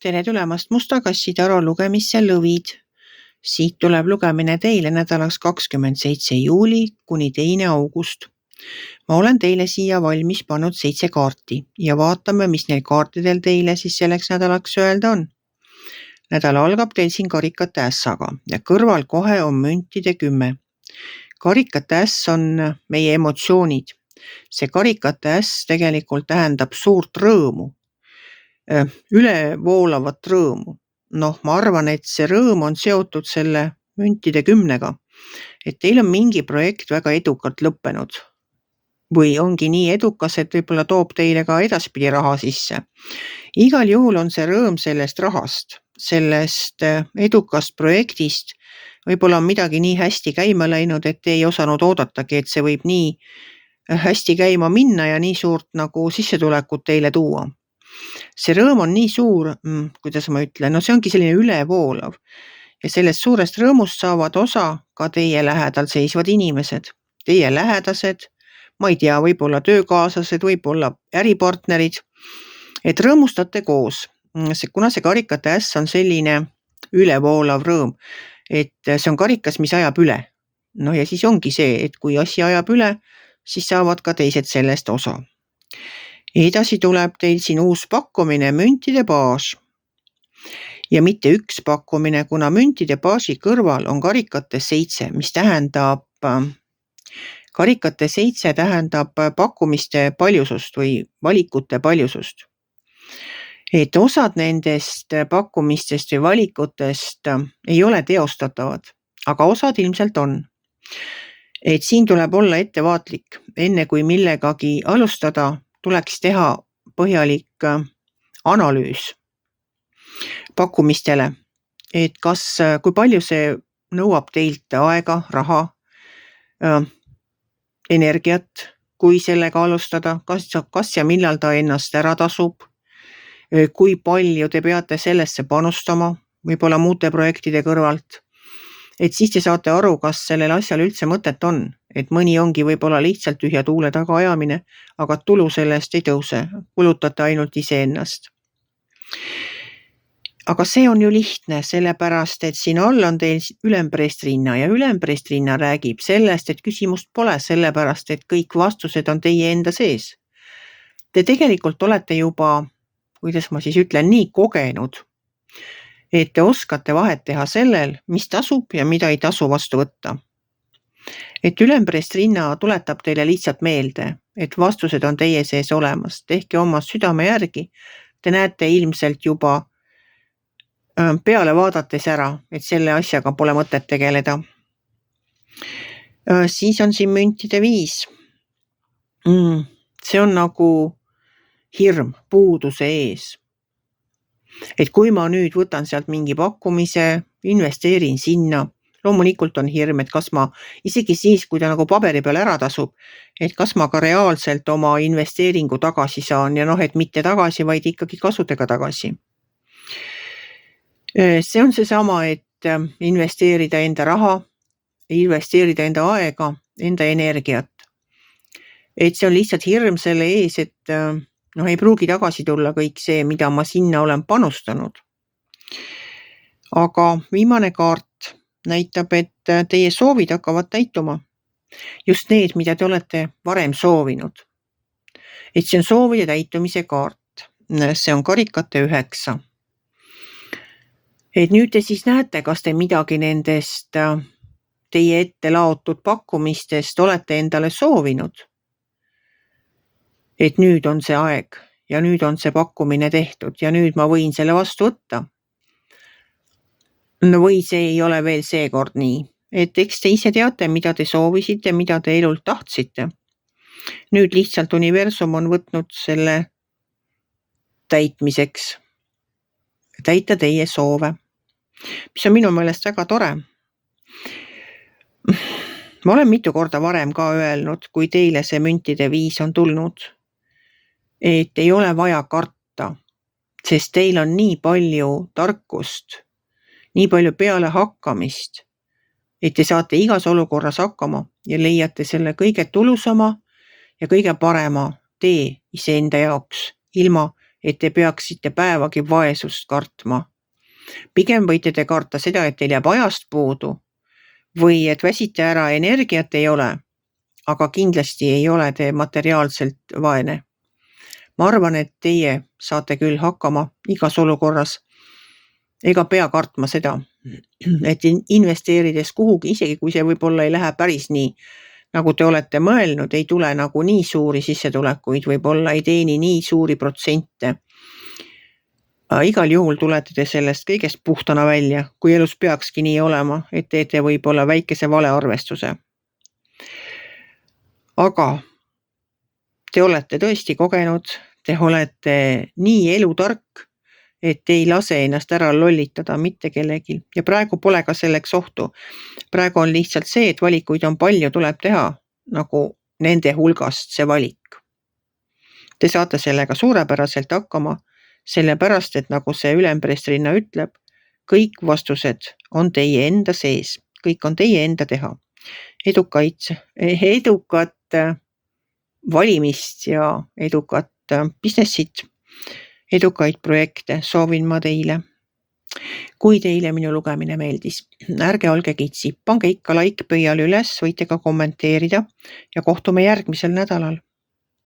tere tulemast Musta kassi taro lugemisse Lõvid. Siit tuleb lugemine teile nädalaks 27. juuli kuni 2. august. Ma olen teile siia valmis pannud 7 kaarti ja vaatame, mis neil kaartidel teile siis selleks nädalaks öelda on. Nädal algab teil siin karikate ässaga ja kõrval kohe on müntide 10. Karikate äss on meie emotsioonid. See karikate äss tegelikult tähendab suurt rõõmu, ülevoolavat rõõmu. Ma arvan, et see rõõm on seotud selle müntide 10-ga, et teil on mingi projekt väga edukalt lõppenud või ongi nii edukas, et võib-olla toob teile ka edaspidi raha sisse. Igal juhul on see rõõm sellest rahast, sellest edukast projektist. Võib-olla on midagi nii hästi käima läinud, et te ei osanud oodatagi, et see võib nii hästi käima minna ja nii suurt nagu sissetulekut teile tuua. See rõõm on nii suur, kuidas ma ütlen, see ongi selline ülevoolav ja sellest suurest rõõmust saavad osa ka teie lähedal seisvad inimesed, teie lähedased, ma ei tea, võib-olla töökaaslased, võib-olla äripartnerid, et rõõmustate koos, kuna see karikate äss on selline ülevoolav rõõm, et see on karikas, mis ajab üle. Ja siis ongi see, et kui asi ajab üle, siis saavad ka teised sellest osa. Edasi tuleb teil siin uus pakkumine, müntide baas. Ja mitte üks pakkumine, kuna müntide baasi kõrval on karikate 7, mis tähendab, karikate 7 tähendab pakkumiste paljusust või valikute paljusust. Et osad nendest pakkumistest või valikutest ei ole teostatavad, aga osad ilmselt on. Et siin tuleb olla ettevaatlik, enne kui millegagi alustada, tuleks teha põhjalik analüüs pakkumistele, et kui palju see nõuab teilt aega, raha, energiat, kui sellega alustada, kas ja millal ta ennast ära tasub, kui palju te peate sellesse panustama, võib-olla muude projektide kõrvalt, et siis te saate aru, kas sellel asjal üldse mõtet on, et mõni ongi võib-olla lihtsalt tühja tuule taga ajamine, aga tulu sellest ei tõuse, kulutate ainult iseennast. Aga see on ju lihtne, sellepärast, et siin all on teil ülempreestrinna ja ülempreestrinna räägib sellest, et küsimust pole, sellepärast, et kõik vastused on teie enda sees. Te tegelikult olete juba, kuidas ma siis ütlen, nii kogenud, et te oskate vahet teha sellel, mis tasub ja mida ei tasu vastu võtta. Et ülempreestrinna tuletab teile lihtsalt meelde, et vastused on teie sees olemas, tehke oma südame järgi, te näete ilmselt juba peale vaadates ära, et selle asjaga pole mõtet tegeleda. Siis on siin müntide 5. See on nagu hirm puuduse ees. Et kui ma nüüd võtan sealt mingi pakkumise, investeerin sinna, loomulikult on hirm, et kas ma, isegi siis, kui ta nagu paberi peal ära tasub, et kas ma ka reaalselt oma investeeringu tagasi saan ja et mitte tagasi, vaid ikkagi kasudega tagasi. See on seesama, et investeerida enda raha, investeerida enda aega, enda energiat. Et see on lihtsalt hirm selle ees, et ei pruugi tagasi tulla kõik see, mida ma sinna olen panustanud. Aga viimane kaart näitab, et teie soovid hakkavad täituma. Just need, mida te olete varem soovinud. Et see on soovide täitumise kaart. See on karikate 9. Et nüüd te siis näete, kas te midagi nendest teie ette laotud pakkumistest olete endale soovinud. Et nüüd on see aeg ja nüüd on see pakkumine tehtud ja nüüd ma võin selle vastu võtta. Või see ei ole veel seekord nii, et eks te ise teate, mida te soovisite, mida te elult tahtsite. Nüüd lihtsalt universum on võtnud selle täitmiseks, täita teie soove, mis on minu meelest väga tore. Ma olen mitu korda varem ka öelnud, kui teile see müntide 5 on tulnud, et ei ole vaja karta, sest teil on nii palju tarkust, nii palju peale hakkamist, et te saate igas olukorras hakkama ja leiate selle kõige tulusama ja kõige parema tee iseenda jaoks, ilma et te peaksite päevagi vaesust kartma. Pigem võite te karta seda, et teil jääb ajast puudu või et väsite ära, energiat ei ole, aga kindlasti ei ole te materiaalselt vaene. Ma arvan, et teie saate küll hakkama igas olukorras ega pea kartma seda, et investeerides kuhugi, isegi kui see võib-olla ei lähe päris nii, nagu te olete mõelnud, ei tule nagu nii suuri sissetulekuid, võib-olla ei teeni nii suuri protsente. Igal juhul tulete te sellest kõigest puhtana välja, kui elus peakski nii olema, et teete võib-olla väikese valearvestuse. Aga te olete tõesti kogenud, te olete nii elutark, et te ei lase ennast ära lollitada mitte kellelgi ja praegu pole ka selleks ohtu. Praegu on lihtsalt see, et valikuid on palju, tuleb teha nagu nende hulgast see valik. Te saate sellega suurepäraselt hakkama, sellepärast, et nagu see ülempreestrinna ütleb, kõik vastused on teie enda sees, kõik on teie enda teha. Edukat valimist ja edukat businessit, edukaid projekte soovin ma teile. Kui teile minu lugemine meeldis, ärge olge kitsi, pange ikka like pöial üles, võite ka kommenteerida ja kohtume järgmisel nädalal.